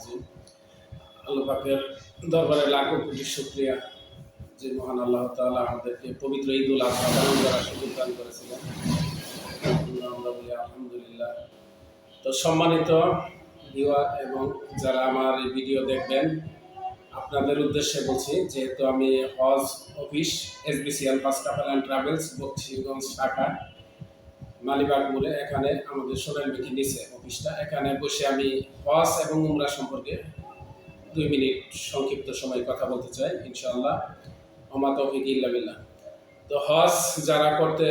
আজিম। আল্লাহ পাকের দরবারে লাখো কোটি শুকরিয়া যে মহান আল্লাহ তাআলা আমাদেরকে পবিত্র ঈদুল আযহা পালন করার সুযোগ দান করেছিলেন। আমরা বলি আলহামদুলিল্লাহ। তো সম্মানিত ভিউয়ার এবং যারা আমার এই ভিডিও দেখবেন, আপনাদের উদ্দেশ্যে বলছি, যেহেতু আমি হজ office SBCL first travel and travels Bakshiganj শাখা মালিবাগ মোড়ে, এখানে আমাদের সোনাইমুখী নিচে অফিসটা, এখানে বসে আমি হজ এবং উমরা সম্পর্কে 2 মিনিট সংক্ষিপ্ত সময় কথা বলতে চাই ইনশাআল্লাহ। ওমা তৌফিক ইল্লা বিল্লাহ। তো হজ যারা করতে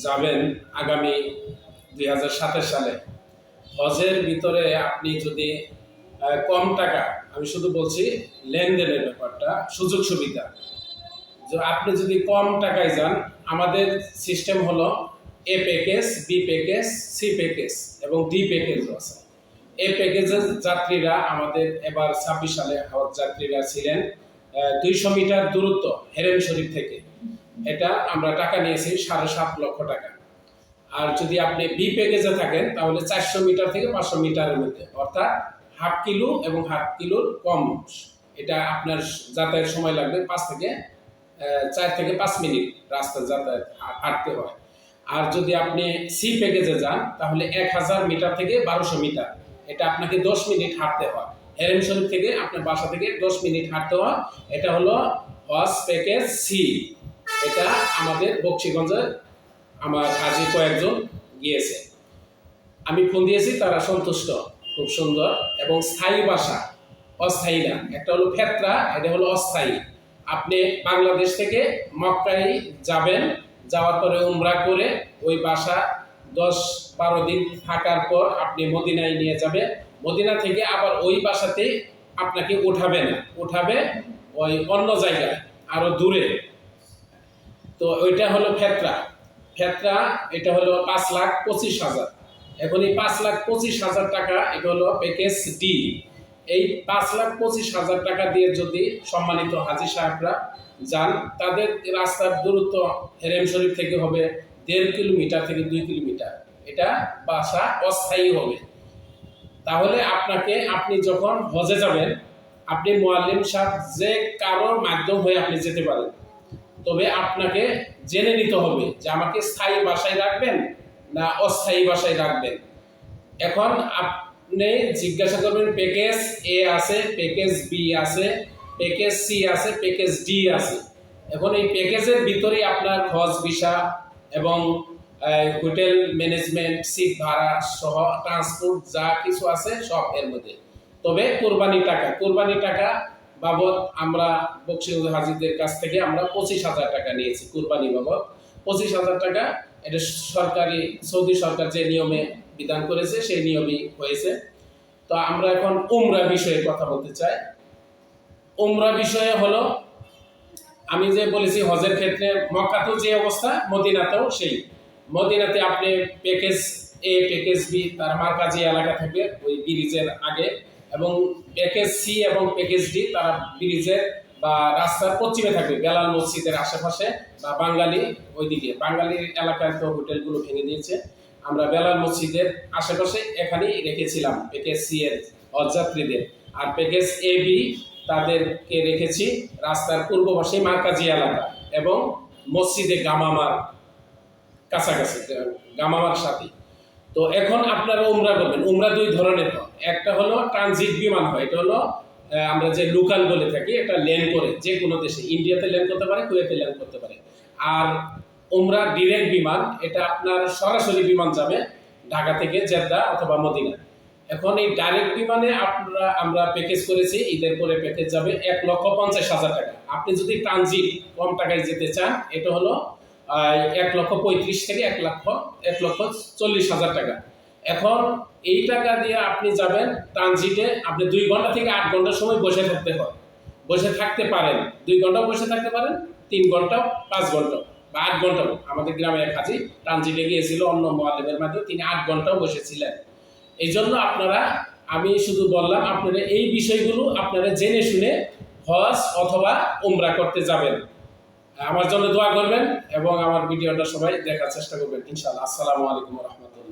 যাবেন আগামী 2027 সালে, হজের ভিতরে আপনি যদি কম টাকা, আমি শুধু বলছি লেনদেনের ব্যাপারটা, সুযোগ সুবিধা, যে আপনি যদি কম টাকায় যান, আমাদের সিস্টেম হলো A package, B package, C package এবং D প্যাকেজও আছে। A প্যাকেজের যাত্রীরা আমাদের এবার 26 সালে হজ যাত্রীরা ছিলেন 200 মিটার দূরত্ব হেরেম শরীফ থেকে, এটা আমরা টাকা নিয়েছি 7.5 লক্ষ টাকা। আর যদি আপনি B প্যাকেজে থাকেন তাহলে 400 মিটার থেকে 500 মিটারের মধ্যে, অর্থাৎ হাফ কিলো এবং হাফ কিলোর কম, এটা আপনার যাতায়াত সময় লাগবে 4 থেকে 5 মিনিট রাস্তা যাতায়াত হাঁটতে হয়। আর যদি আপনি C প্যাকেজে যান তাহলে 1000 মিটার থেকে 1200 মিটার, এটা আপনাকে 10 মিনিট হাঁটতে হয়। হেরেম শরীফ থেকে আপনার বাসা থেকে 10 মিনিট হাঁটতে হয়। এটা হলো হজ প্যাকেজ C। এটা আমাদের বকশীগঞ্জে আমার হাজি কয়েকজন গিয়েছে, আমি ফোন দিয়েছি, তারা সন্তুষ্ট, খুব সুন্দর এবং স্থায়ী বাসা, অস্থায়ী না। একটা হলো ফেতরা, এটা হলো অস্থায়ী। আপনি বাংলাদেশ থেকে মক্কায় যাবেন, যাওয়ার পরে উমরা করে ওই বাসা 10-12 দিন থাকার পর আপনি মদিনায় নিয়ে যাবে, মদিনা থেকে আবার ওই বাসাতে আপনাকে উঠাবে না, উঠাবে ওই অন্য জায়গায় আরো দূরে। তো ওইটা হলো ফেতরা। এটা হলো 5,25,000। এখন এই 5,25,000 টাকা, এটা হলো প্যাকেজ ডি। এই 5,25,000 টাকা দিয়ে যদি সম্মানিত হাজী সাহেবরা যান, তাদের রাস্তার দূরত্ব হেরেম শরীফ থেকে হবে 1.5 কিলোমিটার থেকে 2 কিলোমিটার। এটা বাসা অস্থায়ী হবে। তাহলে আপনি যখন হজে যাবেন, আপনি মুআল্লিম সাহেব যে কারোর মাধ্যম হয়ে আপনি যেতে পারেন, তবে আপনাকে জেনে নিতে হবে যে আমাকে স্থায়ী বাসায় রাখবেন না অস্থায়ী বাসায় রাখবেন। এখন আপনি জিজ্ঞাসা করবেন প্যাকেজ A আছে, প্যাকেজ B আছে, প্যাকেজ C আছে, প্যাকেজ D আছে। এখন এই প্যাকেজের ভিতরেই আপনার হজ ভিসা এবং হোটেল ম্যানেজমেন্ট, সিট ভাড়া সহ ট্রান্সপোর্ট যা কিছু আছে সব এর মধ্যে। তবে কোরবানি টাকা বাবদ আমরা বকশীগঞ্জ হাজীদের কাছ থেকে আমরা 25,000 টাকা নিয়েছি কোরবানি বাবদ। 25,000 টাকা, এটা সরকারি, সৌদি সরকার যে নিয়মে বিধান করেছে সেই নিয়মই হয়েছে। তো আমরা এখন উমরা বিষয়ে কথা বলতে চাই। উমরা বিষয়ে হলো, আমি যে বলেছি হজের ক্ষেত্রে মক্কাতেও যে অবস্থা, মদিনাতেও সেই। মদিনাতে আপনি প্যাকেজ A, প্যাকেজ B, তার মার্কাজি এলাকা থেকে ওই ব্রিজের আগে, এবং প্যাকেজ C এবং প্যাকেজ D তারা ব্রিজের বা রাস্তার পশ্চিমে থাকবে, বেলাল মসজিদের আশেপাশে বা বাঙালি ওইদিকে। বাঙালির এলাকায় তো হোটেলগুলো ভেঙে দিয়েছে, আমরা বেলাল মসজিদের আশেপাশে এখানেই রেখেছিলাম প্যাকেজ C এর হজযাত্রীদের। আর প্যাকেজ AB তাদেরকে রেখেছি রাস্তার পূর্ব পাশে মার্কাজি এলাকা এবং মসজিদে গামামার কাছাকাছি, গামামার সাথে। তো এখন আপনারা উমরা করবেন। উমরা 2 ধরনের হয়, একটা হলো ট্রানজিট বিমান হয়, এটা হলো আমরা যে লোকাল বলে থাকি, এটা ল্যান্ড করে যে কোনো দেশে, ইন্ডিয়াতে ল্যান্ড করতে পারে, কুয়েতে ল্যান্ড করতে পারে। আর উমরা ডিরেক্ট বিমান, এটা আপনার সরাসরি বিমান যাবে ঢাকা থেকে জেদ্দা অথবা মদিনা। এখন এই ডাইরেক্ট বিমানে আমরা প্যাকেজ করেছি, ঈদের পরে প্যাকেজ যাবে 1,50,000 টাকা। আপনি যদি ট্রানজিট কম টাকায় যেতে চান, এটা হলো 1,35,000 থেকে 1,40,000 টাকা। এখন এই টাকা দিয়ে আপনি যাবেন ট্রানজিটে, আপনি 2 ঘন্টা থেকে 8 ঘন্টার সময় বসে থাকতে পারেন। 2 ঘন্টা বসে থাকতে পারেন, 3 ঘন্টা, 5 ঘন্টা বা 8 ঘন্টা। আমাদের গ্রামে এক হাজি ট্রানজিটে গিয়েছিল অন্য মুআল্লিমের মাধ্যমে, তিনি 8 ঘন্টাও বসেছিলেন। এই জন্য আমি শুধু বললাম, আপনারা এই বিষয়গুলো আপনারা জেনে শুনে হজ অথবা উমরা করতে যাবেন। আমার জন্য দোয়া করবেন এবং আমার ভিডিওটা সবাই দেখার চেষ্টা করবেন ইনশাআল্লাহ। আসসালামু আলাইকুম ওয়া রাহমাতুল্লাহ।